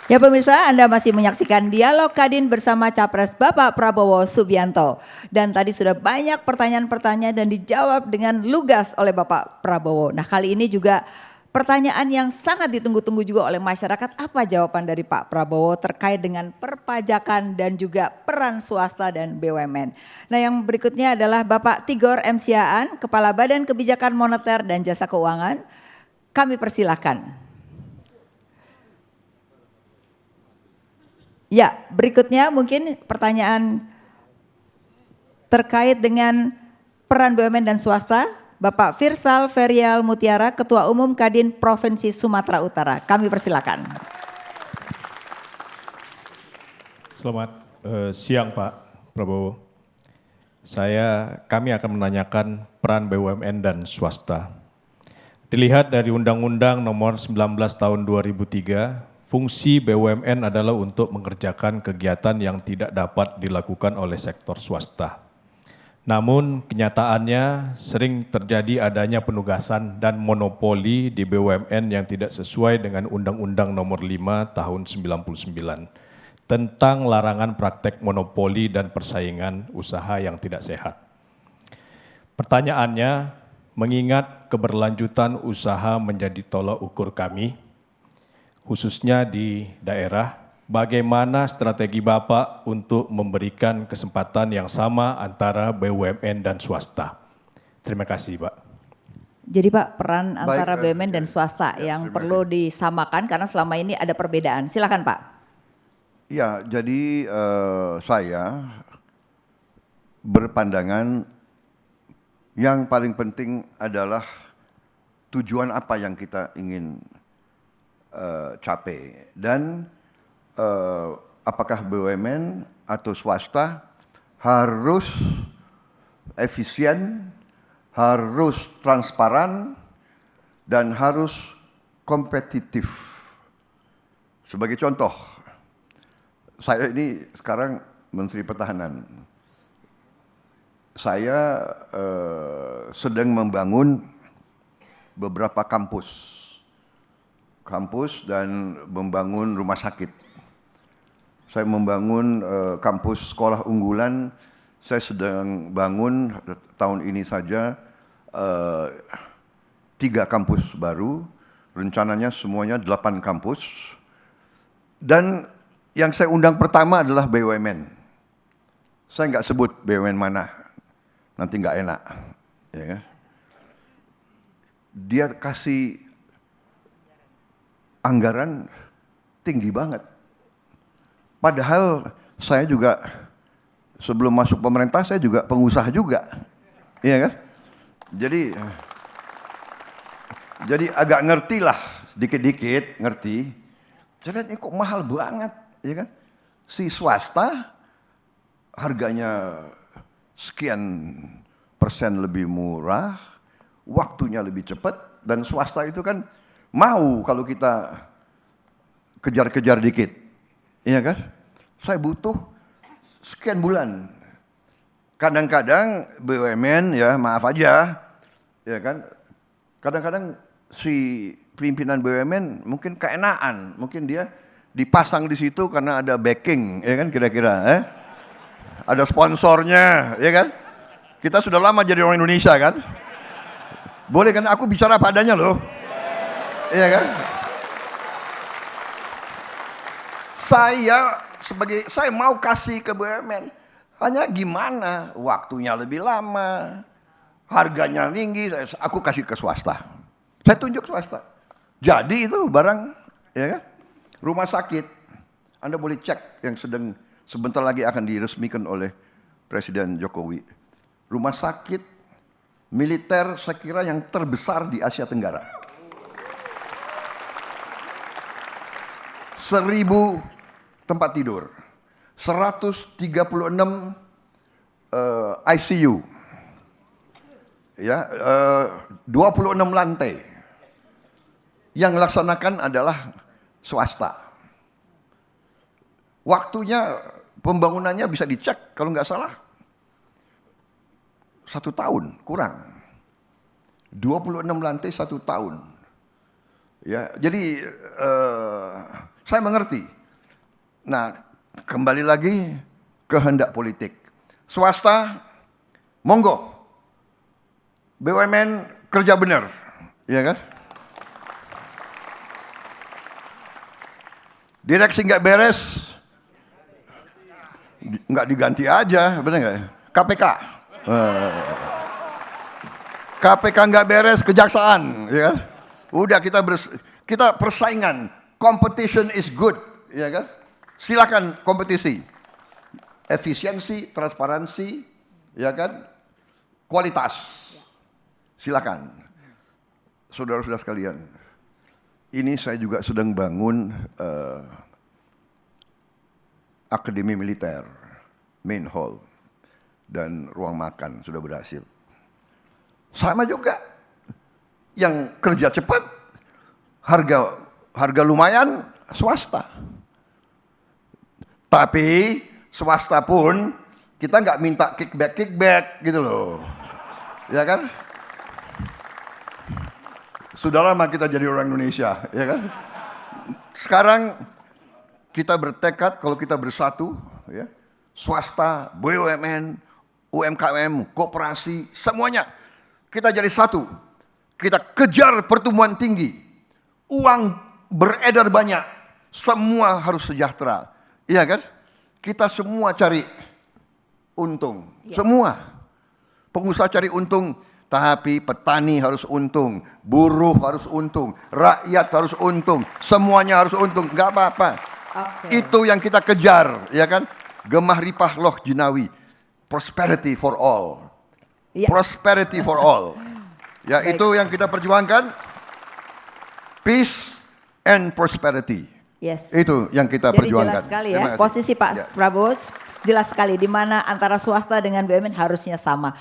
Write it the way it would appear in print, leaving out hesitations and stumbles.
Ya pemirsa, Anda masih menyaksikan Dialog Kadin bersama Capres Bapak Prabowo Subianto. Dan tadi sudah banyak pertanyaan-pertanyaan dan dijawab dengan lugas oleh Bapak Prabowo. Nah kali ini juga pertanyaan yang sangat ditunggu-tunggu juga oleh masyarakat. Apa jawaban dari Pak Prabowo terkait dengan perpajakan dan juga peran swasta dan BUMN. Nah yang berikutnya adalah Bapak Tigor M. Siaan, Kepala Badan Kebijakan Moneter dan Jasa Keuangan. Kami persilahkan. Ya, berikutnya mungkin pertanyaan terkait dengan peran BUMN dan swasta. Bapak Firsal Ferial Mutiara, Ketua Umum Kadin Provinsi Sumatera Utara. Kami persilakan. Selamat siang Pak Prabowo. Kami akan menanyakan peran BUMN dan swasta. Dilihat dari Undang-Undang Nomor 19 Tahun 2003, fungsi BUMN adalah untuk mengerjakan kegiatan yang tidak dapat dilakukan oleh sektor swasta. Namun kenyataannya sering terjadi adanya penugasan dan monopoli di BUMN yang tidak sesuai dengan Undang-Undang Nomor 5 Tahun 99 tentang larangan praktek monopoli dan persaingan usaha yang tidak sehat. Pertanyaannya, mengingat keberlanjutan usaha menjadi tolak ukur kami, khususnya di daerah, bagaimana strategi Bapak untuk memberikan kesempatan yang sama antara BUMN dan swasta? Terima kasih Pak. Jadi Pak, peran antara BUMN dan swasta yang perlu disamakan karena selama ini ada perbedaan. Silakan Pak. Ya, jadi saya berpandangan yang paling penting adalah tujuan apa yang kita ingin capai dan apakah BUMN atau swasta harus efisien, harus transparan, dan harus kompetitif. Sebagai contoh, saya ini sekarang Menteri Pertahanan. Saya sedang membangun beberapa kampus dan membangun rumah sakit. Saya membangun kampus sekolah unggulan. Saya sedang bangun tahun ini saja 3 kampus baru. Rencananya semuanya 8 kampus. Dan yang saya undang pertama adalah BUMN. Saya nggak sebut BUMN mana, nanti nggak enak. Ya kan? Dia kasih anggaran tinggi banget. Padahal saya juga sebelum masuk pemerintah saya juga pengusaha juga. Iya kan? Jadi agak ngerti lah, sedikit-dikit ngerti. Jadi ini kok mahal banget. Ya kan? Si swasta harganya sekian persen lebih murah, waktunya lebih cepat, dan swasta itu kan mau kalau kita kejar-kejar dikit. Iya kan? Saya butuh sekian bulan. Kadang-kadang BUMN ya maaf aja, ya kan? Kadang-kadang si pimpinan BUMN mungkin keenaan, mungkin dia dipasang di situ karena ada backing, ya kan kira-kira, ada sponsornya, ya kan? Kita sudah lama jadi orang Indonesia kan? Boleh kan aku bicara padanya loh, ya kan? Saya mau kasih ke BUMN, hanya gimana? Waktunya lebih lama, harganya tinggi, aku kasih ke swasta. Saya tunjuk swasta. Jadi itu barang, ya kan? Rumah sakit, Anda boleh cek yang sebentar lagi akan diresmikan oleh Presiden Jokowi. Rumah sakit militer saya kira yang terbesar di Asia Tenggara. 1.000 tempat tidur, 136 ICU, ya, 26 lantai. Yang laksanakan adalah swasta. Waktunya pembangunannya bisa dicek kalau nggak salah 1 tahun kurang. 26 lantai 1 tahun. Ya, jadi saya mengerti Nah, kembali lagi kehendak politik. Swasta, monggo. BUMN kerja benar, ya kan? Direksi nggak beres, nggak diganti aja, benar nggak? KPK, KPK nggak beres, kejaksaan, ya kan? Udah kita persaingan, competition is good, ya kan? Silakan kompetisi, efisiensi, transparansi, ya kan? Kualitas, silakan. Saudara-saudara sekalian, ini saya juga sedang bangun Akademi Militer, main hall, dan ruang makan sudah berhasil. Sama juga, yang kerja cepat, harga lumayan, swasta. Tapi swasta pun kita nggak minta kickback gitu loh, ya kan? Sudah lama kita jadi orang Indonesia, ya kan? Sekarang kita bertekad kalau kita bersatu, ya, swasta, BUMN, UMKM, koperasi, semuanya kita jadi satu. Kita kejar pertumbuhan tinggi, uang beredar banyak, semua harus sejahtera, iya kan? Kita semua cari untung, semua pengusaha cari untung. Tapi petani harus untung, buruh harus untung, rakyat harus untung, semuanya harus untung, nggak apa-apa. Okay. Itu yang kita kejar, ya kan? Gemah ripah loh jinawi, prosperity for all, prosperity for all. Ya, baik. itu yang kita perjuangkan, peace and prosperity. Yes. Itu yang kita Jadi perjuangkan. jelas sekali Terima ya, kasih. posisi Pak Ya. Prabowo jelas sekali di mana antara swasta dengan BUMN harusnya sama.